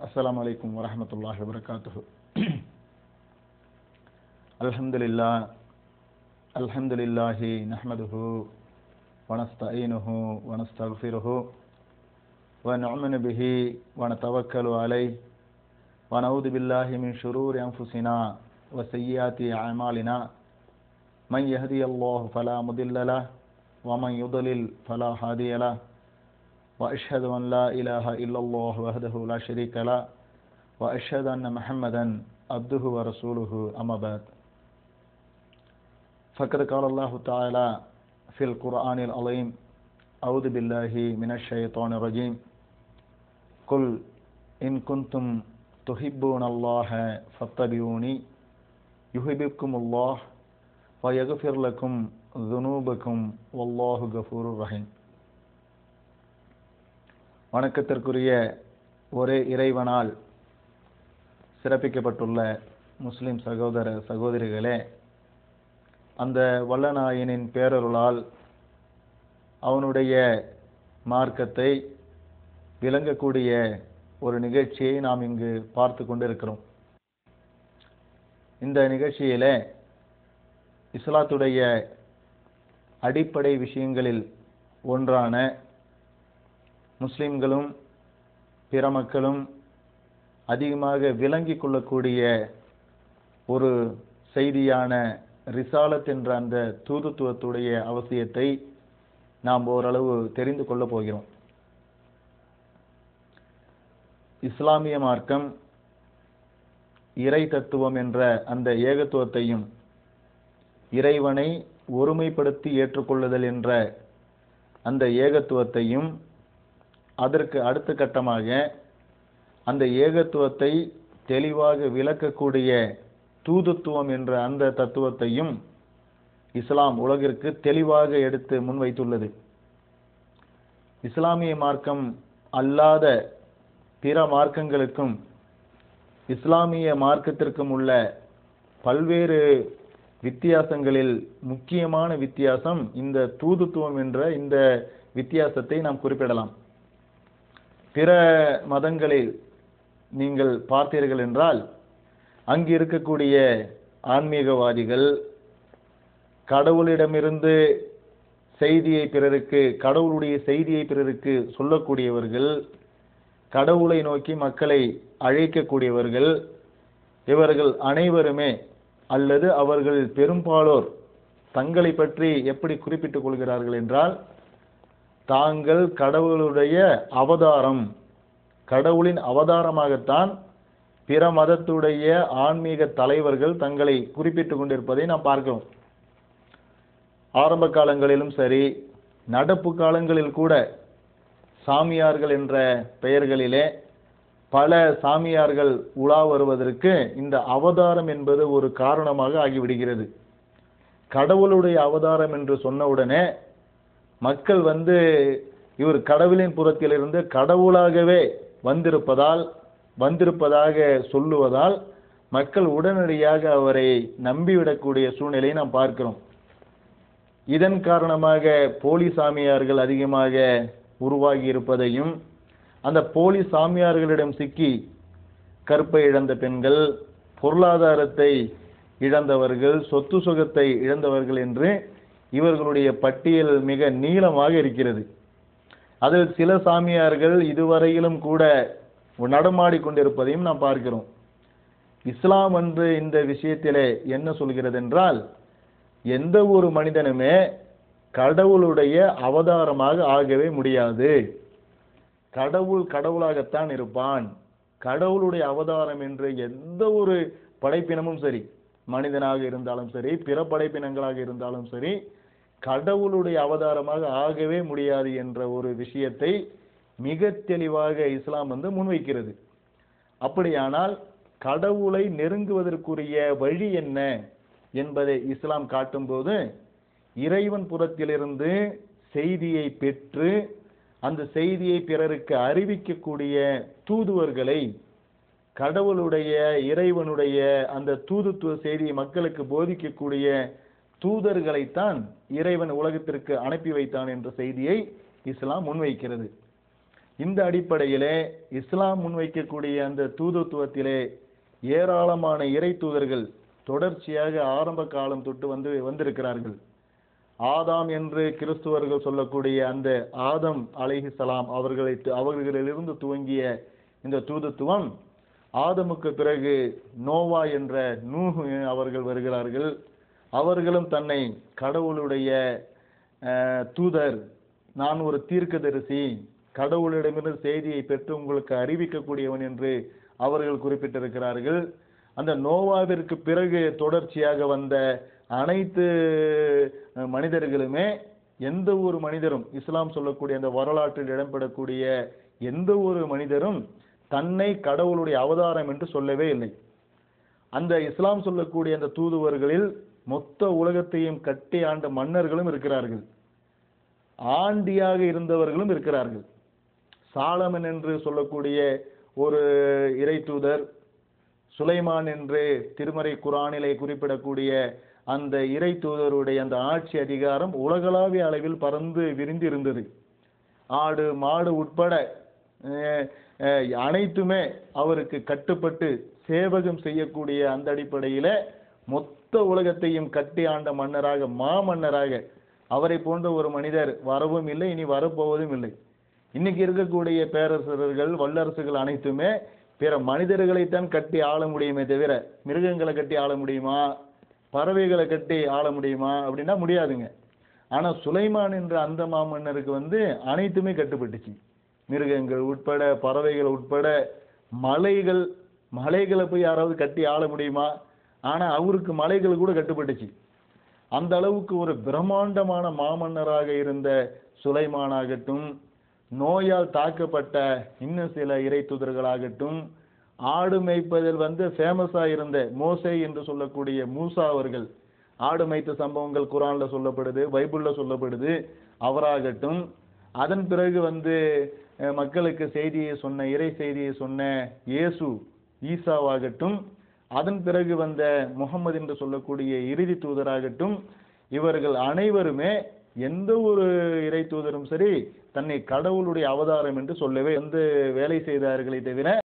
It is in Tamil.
السلام عليكم ورحمة الله وبركاته. الحمد لله نحمده ونستعينه ونستغفره ونؤمن به ونتوكل عليه ونعوذ بالله من شرور أنفسنا وسيئات أعمالنا من يهدي الله فلا مضل له ومن يضلل فلا هادي له وأشهد أن لا إله إلا الله وحده لا شريك له وأشهد أن محمدا عبده ورسوله أما بعد فقد قال الله تعالى في القرآن العظيم أعوذ بالله من الشيطان الرجيم قل إن كنتم تحبون الله فاتبعوني يحببكم الله ويغفر لكم ذنوبكم والله غفور رحيم. வணக்கத்திற்குரிய ஒரே இறைவனால் சிறப்பிக்கப்பட்டுள்ள முஸ்லிம் சகோதர சகோதரிகளே, அந்த வல்லநாயனின் பேரருளால் அவனுடைய மார்க்கத்தை விளங்கக்கூடிய ஒரு நிகழ்ச்சியை நாம் இங்கு பார்த்து கொண்டிருக்கிறோம். இந்த நிகழ்ச்சியிலே இஸ்லாத்துடைய அடிப்படை விஷயங்களில் ஒன்றான முஸ்லிம்களும் பிற மக்களும் அதிகமாக விளங்கிக் கொள்ளக்கூடிய ஒரு செய்தியான ரிசாலத் என்ற அந்த தூதுத்துவத்துடைய அவசியத்தை நாம் ஓரளவு தெரிந்து கொள்ளப் போகிறோம். இஸ்லாமிய மார்க்கம் இறை தத்துவம் என்ற அந்த ஏகத்துவத்தையும் இறைவனை ஒருமைப்படுத்தி ஏற்றுக்கொள்ளுதல் என்ற அந்த ஏகத்துவத்தையும் அதற்கு அடுத்த கட்டமாக அந்த ஏகத்துவத்தை தெளிவாக விளக்கக்கூடிய தூதுத்துவம் என்ற அந்த தத்துவத்தையும் இஸ்லாம் உலகிற்கு தெளிவாக எடுத்து முன்வைத்துள்ளது. இஸ்லாமிய மார்க்கம் அல்லாத பிற மார்க்கங்களுக்கும் இஸ்லாமிய மார்க்கத்திற்கும் உள்ள பல்வேறு வித்தியாசங்களில் முக்கியமான வித்தியாசம் இந்த தூதுத்துவம் என்ற இந்த வித்தியாசத்தை நாம் குறிப்பிடலாம். பிற மதங்களில் நீங்கள் பார்த்தீர்கள் என்றால் அங்கு இருக்கக்கூடிய ஆன்மீகவாதிகள் கடவுளிடமிருந்து செய்தியை பிறருக்கு, கடவுளுடைய செய்தியை பிறருக்கு சொல்லக்கூடியவர்கள், கடவுளை நோக்கி மக்களை அழைக்கக்கூடியவர்கள், இவர்கள் அனைவருமே அல்லது அவர்கள் பெரும்பாலோர் தங்களை பற்றி எப்படி குறிப்பிட்டுக் கொள்கிறார்கள் என்றால், தாங்கள் கடவுளுடைய அவதாரம், கடவுளின் அவதாரமாகத்தான் பிற மதத்துடைய ஆன்மீக தலைவர்கள் தங்களை குறிப்பிட்டுக் கொண்டிருப்பதை நாம் பார்க்கிறோம். ஆரம்ப காலங்களிலும் சரி, நடப்பு காலங்களில் கூட சாமியார்கள் என்ற பெயர்களிலே பல சாமியார்கள் உலா வருவதற்கு இந்த அவதாரம் என்பது ஒரு காரணமாக ஆகிவிடுகிறது. கடவுளுடைய அவதாரம் என்று சொன்னவுடனே மக்கள் இவர் கடவுளின் புறத்திலிருந்து கடவுளாகவே வந்திருப்பதாக சொல்லுவதால் மக்கள் உடனடியாக அவரை நம்பிவிடக்கூடிய சூழ்நிலையை நாம் பார்க்கிறோம். இதன் காரணமாக போலி சாமியார்கள் அதிகமாக உருவாகி இருப்பதையும், அந்த போலி சாமியார்களிடம் சிக்கி கற்பை இழந்த பெண்கள், பொருளாதாரத்தை இழந்தவர்கள், சொத்து சுகத்தை இழந்தவர்கள் என்று இவர்களுடைய பட்டியல் மிக நீளமாக இருக்கிறது. அதில் சில சாமியார்கள் இதுவரையிலும் கூட நடமாடி கொண்டிருப்பதையும் நாம் பார்க்கிறோம். இஸ்லாம் இந்த விஷயத்திலே என்ன சொல்கிறது என்றால், எந்த ஒரு மனிதனுமே கடவுளுடைய அவதாரமாக ஆகவே முடியாது. கடவுள் கடவுளாகத்தான் இருப்பான். கடவுளுடைய அவதாரம் என்று எந்த ஒரு படைப்பினமும் சரி, மனிதனாக இருந்தாலும் சரி, பிற படைப்பினங்களாக இருந்தாலும் சரி, கடவுளுடைய அவதாரமாக ஆகவே முடியாது என்ற ஒரு விஷயத்தை மிக தெளிவாக இஸ்லாம் முன்வைக்கிறது. அப்படியானால் கடவுளை நெருங்குவதற்குரிய வழி என்ன என்பதை இஸ்லாம் காட்டும்போது, இறைவன் புறத்திலிருந்து செய்தியை பெற்று அந்த செய்தியை பிறருக்கு அறிவிக்கக்கூடிய தூதுவர்களை, கடவுளுடைய இறைவனுடைய அந்த தூதுத்துவ செய்தியை மக்களுக்கு போதிக்கக்கூடிய தூதர்களைத்தான் இறைவன் உலகத்திற்கு அனுப்பி வைத்தான் என்ற செய்தியை இஸ்லாம் முன்வைக்கிறது. இந்த அடிப்படையிலே இஸ்லாம் முன்வைக்கக்கூடிய அந்த தூதுத்துவத்திலே ஏராளமான இறை தூதர்கள் தொடர்ச்சியாக ஆரம்ப காலம் தொட்டு வந்திருக்கிறார்கள். ஆதாம் என்று கிறிஸ்துவர்கள் சொல்லக்கூடிய அந்த ஆதம் அலைஹிஸ்ஸலாம் அவர்களிலிருந்து துவங்கிய இந்த தூதுத்துவம், ஆதமுக்கு பிறகு நோவா என்ற நூஹ் அவர்கள் வருகிறார்கள். அவர்களும் தன்னை கடவுளுடைய தூதர், நான் ஒரு தீர்க்கதரிசி, கடவுளிடமிருந்து செய்தியை பெற்று உங்களுக்கு அறிவிக்கக்கூடியவன் என்று அவர்கள் குறிப்பிட்டிருக்கிறார்கள். அந்த நோவாவிற்கு பிறகு தொடர்ச்சியாக வந்த அனைத்து மனிதர்களுமே, எந்த ஒரு மனிதரும், இஸ்லாம் சொல்லக்கூடிய அந்த வரலாற்றில் இடம்பெறக்கூடிய எந்த ஒரு மனிதரும் தன்னை கடவுளுடைய அவதாரம் என்று சொல்லவே இல்லை. அந்த இஸ்லாம் சொல்லக்கூடிய அந்த தூதுவர்களில் மொத்த உலகத்தையும் கட்டி ஆண்ட மன்னர்களும் இருக்கிறார்கள், ஆண்டியாக இருந்தவர்களும் இருக்கிறார்கள். சாலமன் என்று சொல்லக்கூடிய ஒரு இறை தூதர், சுலைமான் என்று திருமறை குரானிலே குறிப்பிடக்கூடிய அந்த இறை தூதருடைய அந்த ஆட்சி அதிகாரம் உலகளாவிய அளவில் பறந்து விரிந்து இருந்தது. ஆடு மாடு உட்பட அனைத்துமே அவருக்கு கட்டுப்பட்டு சேவகம் செய்யக்கூடிய அந்த அடிப்படையில மொத்த உலகத்தையும் கட்டி ஆண்ட மன்னராக, மாமன்னராக அவரை போன்ற ஒரு மனிதர் வரவும் இல்லை, இனி வரப்போவதும் இல்லை. இன்னைக்கு இருக்கக்கூடிய பேரரசர்கள், வல்லரசுகள் அனைத்துமே பிற மனிதர்களைத்தான் கட்டி ஆள முடியுமே தவிர மிருகங்களை கட்டி ஆள முடியுமா, பறவைகளை கட்டி ஆள முடியுமா அப்படின்னா முடியாதுங்க. ஆனா சுலைமான் என்ற அந்த மாமன்னருக்கு அனைத்துமே கட்டுப்பட்டுச்சு. மிருகங்கள் உட்பட, பறவைகள் உட்பட, மலைகளை போய் யாராவது கட்டி ஆள முடியுமா? ஆனா அவருக்கு மலைகள் கூட கட்டுப்பட்டுச்சு. அந்த அளவுக்கு ஒரு பிரம்மாண்டமான மாமன்னராக இருந்த சுலைமானாகட்டும், நோயால் தாக்கப்பட்ட இன்னும் சில இறை தூதர்களாகட்டும், ஆடு மேய்ப்பதில் ஃபேமஸா இருந்த மோசே என்று சொல்லக்கூடிய மூசா அவர்கள், ஆடு மேய்த்த சம்பவங்கள் குரான்ல சொல்லப்படுது, பைபிள்ல சொல்லப்படுது, அவராகட்டும், அதன் பிறகு மக்களுக்கு செய்தியை சொன்ன, இறை செய்தியை சொன்ன ஈசாவாகட்டும், அதன் பிறகு வந்த முகமது என்று சொல்லக்கூடிய இறுதி தூதராகட்டும், இவர்கள் அனைவருமே எந்த ஒரு இறை தூதரும் சரி தன்னை கடவுளுடைய அவதாரம் என்று சொல்லவே வேலை செய்தார்களே தவிர